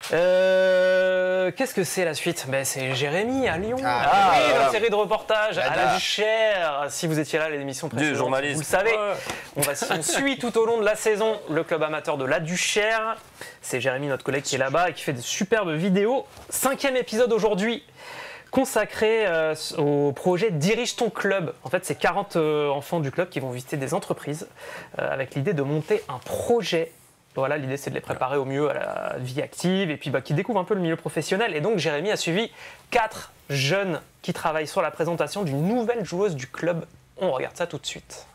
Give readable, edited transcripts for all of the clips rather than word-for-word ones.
Qu'est-ce que c'est la suite? C'est Jérémy à Lyon. Voilà. Une série de reportages à la Duchère. Si vous étiez là à l'émission précédente, vous le savez. On suit tout au long de la saison le club amateur de la Duchère. C'est Jérémy, notre collègue, qui est là-bas et qui fait de superbes vidéos. 5e épisode aujourd'hui, consacré au projet Dirige ton club. En fait, c'est 40 enfants du club qui vont visiter des entreprises avec l'idée de monter un projet. Voilà, l'idée c'est de les préparer au mieux à la vie active et puis qui découvrent un peu le milieu professionnel. Et donc Jérémy a suivi 4 jeunes qui travaillent sur la présentation d'une nouvelle joueuse du club. On regarde ça tout de suite.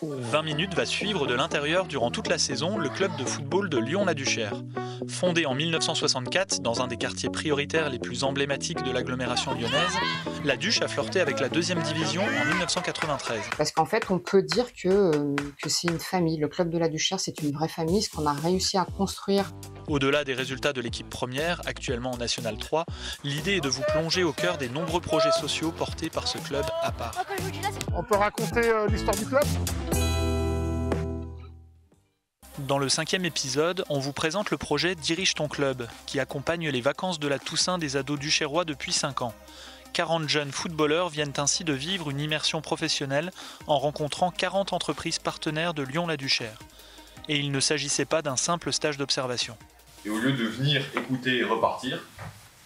20 minutes va suivre de l'intérieur durant toute la saison le club de football de Lyon-la-Duchère. Fondé en 1964 dans un des quartiers prioritaires les plus emblématiques de l'agglomération lyonnaise, la Duche a flirté avec la 2e division en 1993. Parce qu'en fait, on peut dire que c'est une famille. Le club de la Duchère, c'est une vraie famille, ce qu'on a réussi à construire. Au-delà des résultats de l'équipe première, actuellement en National 3, l'idée est de vous plonger au cœur des nombreux projets sociaux portés par ce club à part. On peut raconter l'histoire du club? Dans le 5e épisode, on vous présente le projet Dirige ton club, qui accompagne les vacances de la Toussaint des ados duchérois depuis 5 ans. 40 jeunes footballeurs viennent ainsi de vivre une immersion professionnelle en rencontrant 40 entreprises partenaires de Lyon-la-Duchère. Et il ne s'agissait pas d'un simple stage d'observation. Et au lieu de venir écouter et repartir,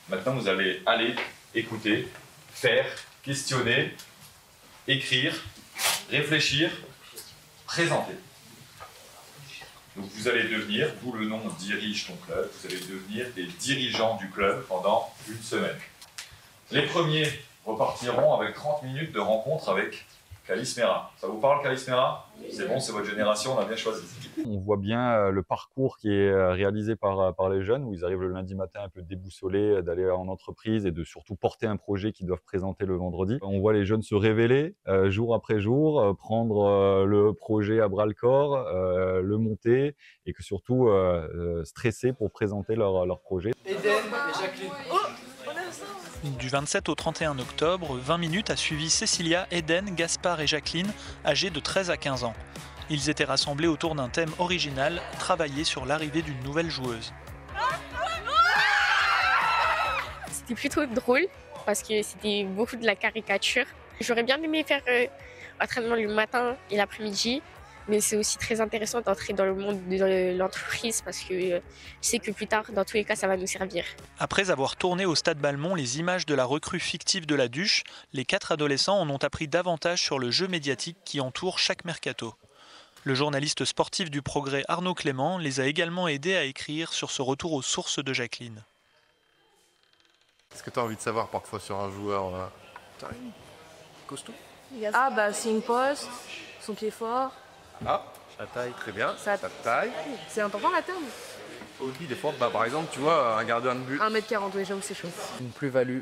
maintenant vous allez aller écouter, faire, questionner, écrire, réfléchir, présenter. Donc vous allez devenir, d'où le nom Dirige ton club, vous allez devenir des dirigeants du club pendant une semaine. Les premiers repartiront avec 30 minutes de rencontre avec Calismera. Ça vous parle, Calismera? C'est bon, c'est votre génération, on a bien choisi. On voit bien le parcours qui est réalisé par les jeunes, où ils arrivent le lundi matin un peu déboussolés, d'aller en entreprise et de surtout porter un projet qu'ils doivent présenter le vendredi. On voit les jeunes se révéler jour après jour, prendre le projet à bras-le-corps, le monter et que surtout stresser pour présenter leur projet. Eden et Jacqueline. Du 27 au 31 octobre, 20 minutes a suivi Cécilia, Eden, Gaspard et Jacqueline, âgés de 13 à 15 ans. Ils étaient rassemblés autour d'un thème original, travailler sur l'arrivée d'une nouvelle joueuse. C'était plutôt drôle parce que c'était beaucoup de la caricature. J'aurais bien aimé faire l'entraînement le matin et l'après-midi, mais c'est aussi très intéressant d'entrer dans le monde de l'entreprise parce que je sais que plus tard, dans tous les cas, ça va nous servir. Après avoir tourné au Stade Balmont les images de la recrue fictive de la Duche, les 4 adolescents en ont appris davantage sur le jeu médiatique qui entoure chaque mercato. Le journaliste sportif du Progrès Arnaud Clément les a également aidés à écrire sur ce retour aux sources de Jacqueline. Qu'est-ce que tu as envie de savoir parfois sur un joueur costaud? C'est une poste, son pied fort. Sa taille, très bien. Sa taille. C'est important la taille. Aussi, des fois, par exemple, tu vois, un gardien de but. 1m40, oui, j'avoue, c'est chaud. Une plus-value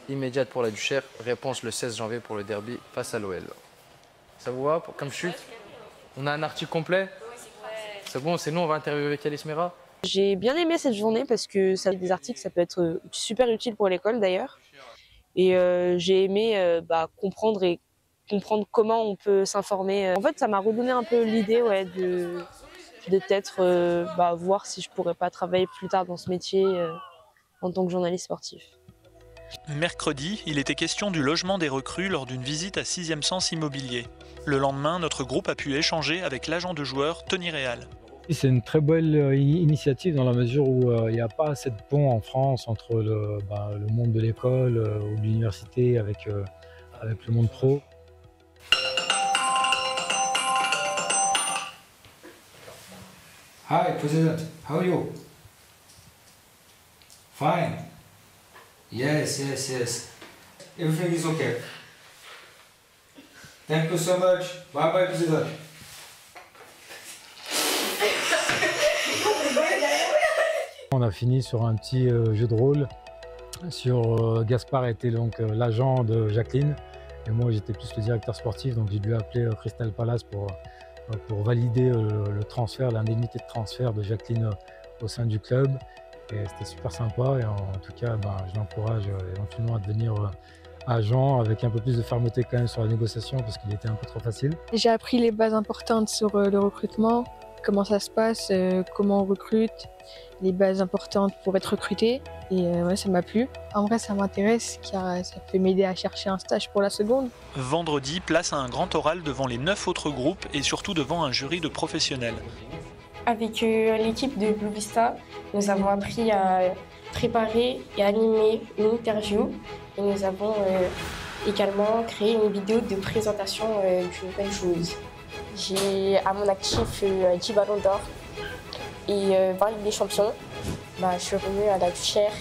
immédiate pour la Duchère. Réponse le 16 janvier pour le derby face à l'OL. Ça vous va comme chute? On a un article complet? C'est bon, c'est nous, on va interviewer Calismera. J'ai bien aimé cette journée parce que ça, des articles, ça peut être super utile pour l'école d'ailleurs. Et j'ai aimé comprendre comment on peut s'informer. En fait, ça m'a redonné un peu l'idée de peut-être voir si je pourrais pas travailler plus tard dans ce métier en tant que journaliste sportif. Mercredi, il était question du logement des recrues lors d'une visite à 6e Sens Immobilier. Le lendemain, notre groupe a pu échanger avec l'agent de joueurs Tony Réal. C'est une très belle initiative dans la mesure où il n'y a pas assez de pont en France entre le monde de l'école ou de l'université avec le monde pro. Hi, President. How are you? Fine. Yes. Everything is okay. Thank you so much. Bye bye, President. On a fini sur un petit jeu de rôle. Gaspard était donc l'agent de Jacqueline et moi j'étais plus le directeur sportif, donc j'ai dû appeler Crystal Palace pour valider le transfert, l'indemnité de transfert de Jacqueline au sein du club. Et c'était super sympa et en tout cas je l'encourage éventuellement à devenir agent avec un peu plus de fermeté quand même sur la négociation parce qu'il était un peu trop facile. J'ai appris les bases importantes sur le recrutement, comment ça se passe, comment on recrute, les bases importantes pour être recruté. Et ouais, ça m'a plu. En vrai, ça m'intéresse car ça peut m'aider à chercher un stage pour la seconde. Vendredi, place à un grand oral devant les 9 autres groupes et surtout devant un jury de professionnels. Avec l'équipe de Blue Vista, nous avons appris à préparer et animer une interview. Et nous avons également créé une vidéo de présentation d'une nouvelle joueuse. J'ai à mon actif 10 ballons d'or et 20 Ligues des Champions. Je suis revenue à la Duchère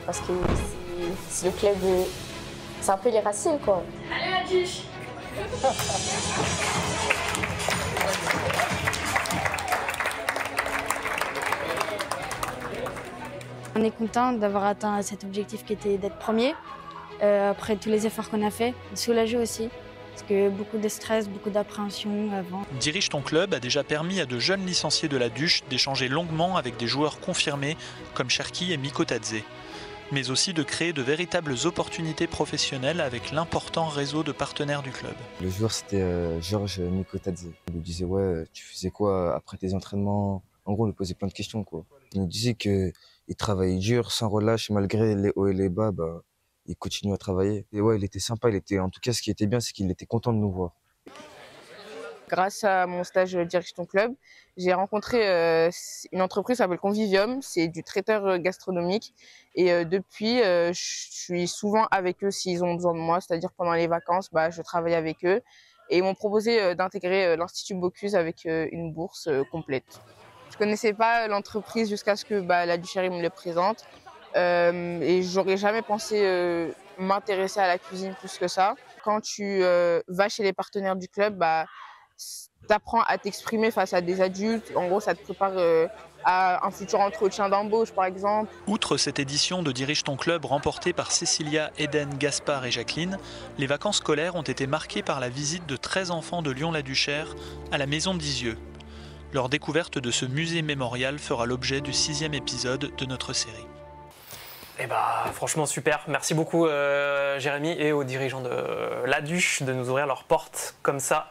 parce que c'est le club, c'est un peu les racines quoi. Allez la Duche. On est content d'avoir atteint cet objectif qui était d'être premier. Après tous les efforts qu'on a fait, soulagé aussi. Parce que beaucoup de stress, beaucoup d'appréhension avant. Dirige ton club a déjà permis à de jeunes licenciés de la Duche d'échanger longuement avec des joueurs confirmés comme Cherki et Mikotadze, mais aussi de créer de véritables opportunités professionnelles avec l'important réseau de partenaires du club. Le joueur c'était Georges Mikotadze. Il nous disait ouais, tu faisais quoi après tes entraînements? En gros, on lui posait plein de questions quoi. Il nous disait qu'il travaillait dur, sans relâche, malgré les hauts et les bas. Il continue à travailler. Et ouais, il était sympa. En tout cas, ce qui était bien, c'est qu'il était content de nous voir. Grâce à mon stage Dirige ton club, j'ai rencontré une entreprise qui s'appelle Convivium. C'est du traiteur gastronomique. Et depuis, je suis souvent avec eux s'ils ont besoin de moi. C'est-à-dire pendant les vacances, je travaille avec eux. Et ils m'ont proposé d'intégrer l'Institut Bocuse avec une bourse complète. Je connaissais pas l'entreprise jusqu'à ce que la Duchère me le présente. Et j'aurais jamais pensé m'intéresser à la cuisine plus que ça. Quand tu vas chez les partenaires du club, t'apprends à t'exprimer face à des adultes. En gros, ça te prépare à un futur entretien d'embauche, par exemple. Outre cette édition de Dirige ton club remportée par Cécilia, Eden, Gaspard et Jacqueline, les vacances scolaires ont été marquées par la visite de 13 enfants de Lyon-la-Duchère à la maison d'Isieux. Leur découverte de ce musée mémorial fera l'objet du 6e épisode de notre série. Franchement super, merci beaucoup Jérémy et aux dirigeants de la Duche de nous ouvrir leurs portes comme ça.